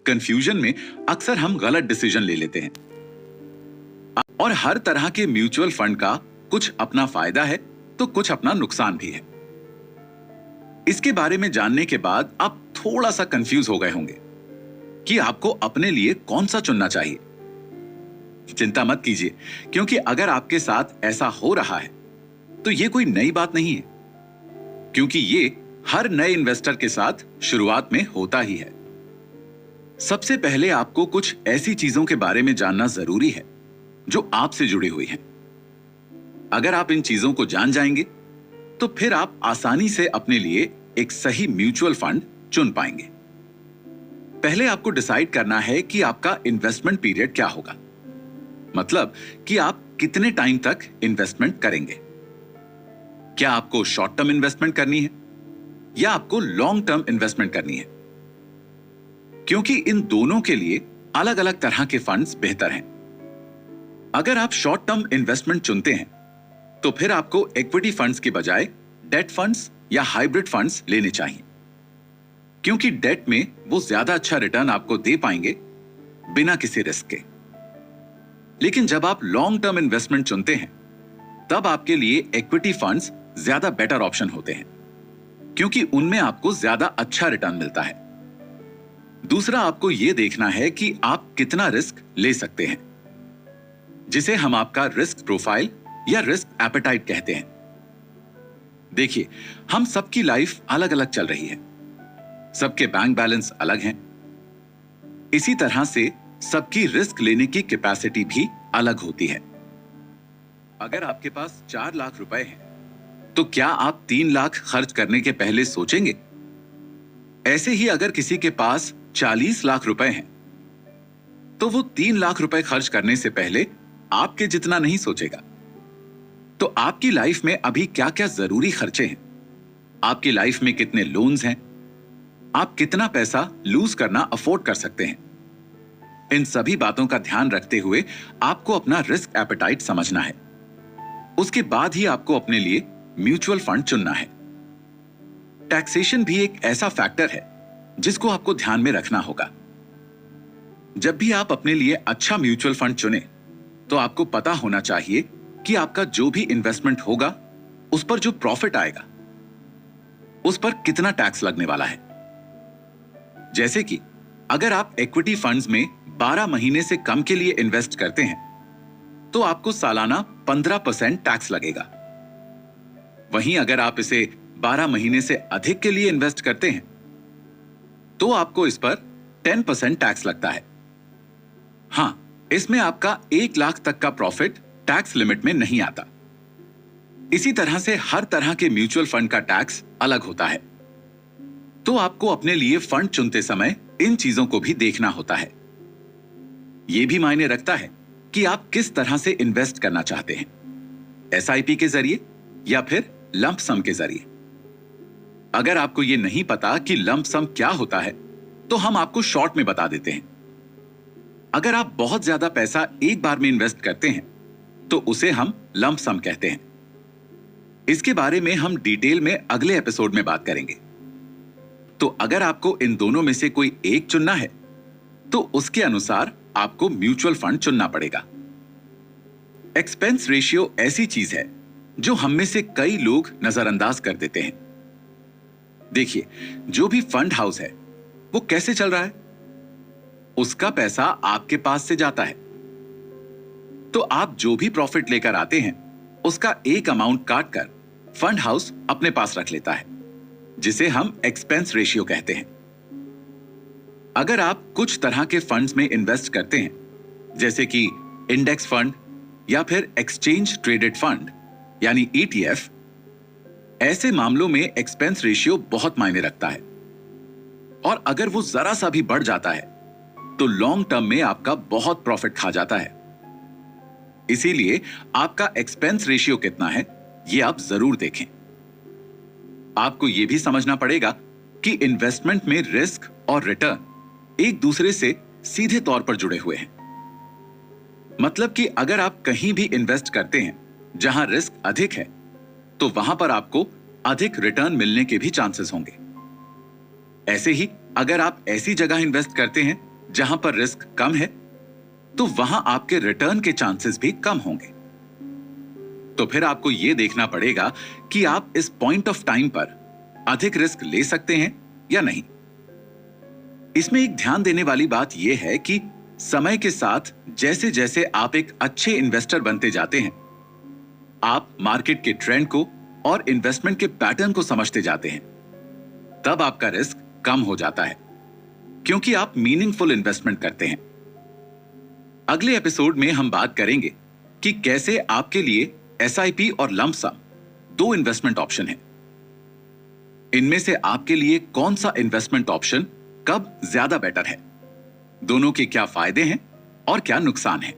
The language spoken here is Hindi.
कंफ्यूजन में अक्सर हम गलत डिसीजन ले लेते हैं। और हर तरह के म्यूचुअल फंड का कुछ अपना फायदा है तो कुछ अपना नुकसान भी है। इसके बारे में जानने के बाद आप थोड़ा सा कंफ्यूज हो गए होंगे कि आपको अपने लिए कौन सा चुनना चाहिए। चिंता मत कीजिए, क्योंकि अगर आपके साथ ऐसा हो रहा है तो ये कोई नई बात नहीं है, क्योंकि ये हर नए इन्वेस्टर के साथ शुरुआत में होता ही है। सबसे पहले आपको कुछ ऐसी चीजों के बारे में जानना जरूरी है जो आपसे जुड़ी हुई हैं। अगर आप इन चीजों को जान जाएंगे तो फिर आप आसानी से अपने लिए एक सही म्यूचुअल फंड चुन पाएंगे। पहले आपको डिसाइड करना है कि आपका इन्वेस्टमेंट पीरियड क्या होगा, मतलब कि आप कितने टाइम तक इन्वेस्टमेंट करेंगे। क्या आपको शॉर्ट टर्म इन्वेस्टमेंट करनी है या आपको लॉन्ग टर्म इन्वेस्टमेंट करनी है, क्योंकि इन दोनों के लिए अलग अलग तरह के फंड्स बेहतर हैं। अगर आप शॉर्ट टर्म इन्वेस्टमेंट चुनते हैं तो फिर आपको इक्विटी फंड्स के बजाय डेट फंड्स या हाइब्रिड फंड्स लेने चाहिए, क्योंकि डेट में वो ज्यादा अच्छा रिटर्न आपको दे पाएंगे बिना किसी रिस्क के। लेकिन जब आप लॉन्ग टर्म इन्वेस्टमेंट चुनते हैं तब आपके लिए इक्विटी फंड्स ज्यादा बेटर ऑप्शन होते हैं, क्योंकि उनमें आपको ज्यादा अच्छा रिटर्न मिलता है। दूसरा, आपको यह देखना है कि आप कितना रिस्क ले सकते हैं, जिसे हम आपका रिस्क प्रोफाइल या रिस्क एपेटाइट कहते हैं। देखिए, हम सबकी लाइफ अलग अलग चल रही है, सबके बैंक बैलेंस अलग हैं। इसी तरह से सबकी रिस्क लेने की कैपेसिटी भी अलग होती है। अगर आपके पास 4 लाख रुपए हैं तो क्या आप 3 लाख खर्च करने के पहले सोचेंगे? ऐसे ही अगर किसी के पास 40 लाख रुपए हैं तो वो 3 लाख रुपए खर्च करने से पहले आपके जितना नहीं सोचेगा। तो आपकी लाइफ में अभी क्या क्या जरूरी खर्चे हैं, आपकी लाइफ में कितने लोन्स हैं, आप कितना पैसा लूज करना अफोर्ड कर सकते हैं, इन सभी बातों का ध्यान रखते हुए आपको अपना रिस्क एपेटाइट समझना है। उसके बाद ही आपको अपने लिए म्यूचुअल फंड चुनना है। टैक्सेशन भी एक ऐसा फैक्टर है जिसको आपको ध्यान में रखना होगा। जब भी आप अपने लिए अच्छा म्यूचुअल फंड चुने तो आपको पता होना चाहिए कि आपका जो भी इन्वेस्टमेंट होगा उस पर जो प्रॉफिट आएगा उस पर कितना टैक्स लगने वाला है। जैसे कि अगर आप इक्विटी फंड्स में 12 महीने से कम के लिए इन्वेस्ट करते हैं तो आपको सालाना 15% टैक्स लगेगा। वहीं अगर आप इसे 12 महीने से अधिक के लिए इन्वेस्ट करते हैं तो आपको इस पर 10% टैक्स लगता है। हां, इसमें आपका 1 लाख तक का प्रॉफिट टैक्स लिमिट में नहीं आता। इसी तरह से हर तरह के म्यूचुअल फंड का टैक्स अलग होता है, तो आपको अपने लिए फंड चुनते समय इन चीजों को भी देखना होता है। यह भी मायने रखता है कि आप किस तरह से इन्वेस्ट करना चाहते हैं, एसआईपी के जरिए या फिर लंप सम के जरिए। अगर आपको यह नहीं पता कि लंप सम क्या होता है तो हम आपको शॉर्ट में बता देते हैं। अगर आप बहुत ज्यादा पैसा एक बार में इन्वेस्ट करते हैं तो उसे हम लंप सम कहते हैं। इसके बारे में हम डिटेल में अगले एपिसोड में बात करेंगे। तो अगर आपको इन दोनों में से कोई एक चुनना है तो उसके अनुसार आपको म्यूचुअल फंड चुनना पड़ेगा। एक्सपेंस रेशियो ऐसी चीज है जो हम में से कई लोग नजरअंदाज कर देते हैं। देखिए, जो भी फंड हाउस है वो कैसे चल रहा है, उसका पैसा आपके पास से जाता है, तो आप जो भी प्रॉफिट लेकर आते हैं उसका एक अमाउंट काट कर फंड हाउस अपने पास रख लेता है, जिसे हम एक्सपेंस रेशियो कहते हैं। अगर आप कुछ तरह के फंड्स में इन्वेस्ट करते हैं, जैसे कि इंडेक्स फंड या फिर एक्सचेंज ट्रेडेड फंड यानी ईटीएफ, ऐसे मामलों में एक्सपेंस रेशियो बहुत मायने रखता है। और अगर वो जरा सा भी बढ़ जाता है तो लॉन्ग टर्म में आपका बहुत प्रॉफिट खा जाता है। इसीलिए आपका एक्सपेंस रेशियो कितना है ये आप जरूर देखें। आपको यह भी समझना पड़ेगा कि इन्वेस्टमेंट में रिस्क और रिटर्न एक दूसरे से सीधे तौर पर जुड़े हुए हैं। मतलब कि अगर आप कहीं भी इन्वेस्ट करते हैं जहां रिस्क अधिक है तो वहां पर आपको अधिक रिटर्न मिलने के भी चांसेस होंगे। ऐसे ही अगर आप ऐसी जगह इन्वेस्ट करते हैं जहां पर रिस्क कम है, तो वहां आपके रिटर्न के चांसेस भी कम होंगे। तो फिर आपको यह देखना पड़ेगा कि आप इस पॉइंट ऑफ टाइम पर अधिक रिस्क ले सकते हैं या नहीं। इसमें एक ध्यान देने वाली बात यह है कि समय के साथ जैसे जैसे आप एक अच्छे इन्वेस्टर बनते जाते हैं, आप मार्केट के ट्रेंड को और इन्वेस्टमेंट के पैटर्न को समझते जाते हैं। तब आपका रिस्क कम हो जाता है, क्योंकि आप मीनिंगफुल इन्वेस्टमेंट करते हैं। अगले एपिसोड में हम बात करेंगे कि कैसे आपके लिए एसआईपी और लंप सम दो इन्वेस्टमेंट ऑप्शन हैं। इनमें से आपके लिए कौन सा इन्वेस्टमेंट ऑप्शन कब ज्यादा बेटर है, दोनों के क्या फायदे हैं और क्या नुकसान हैं।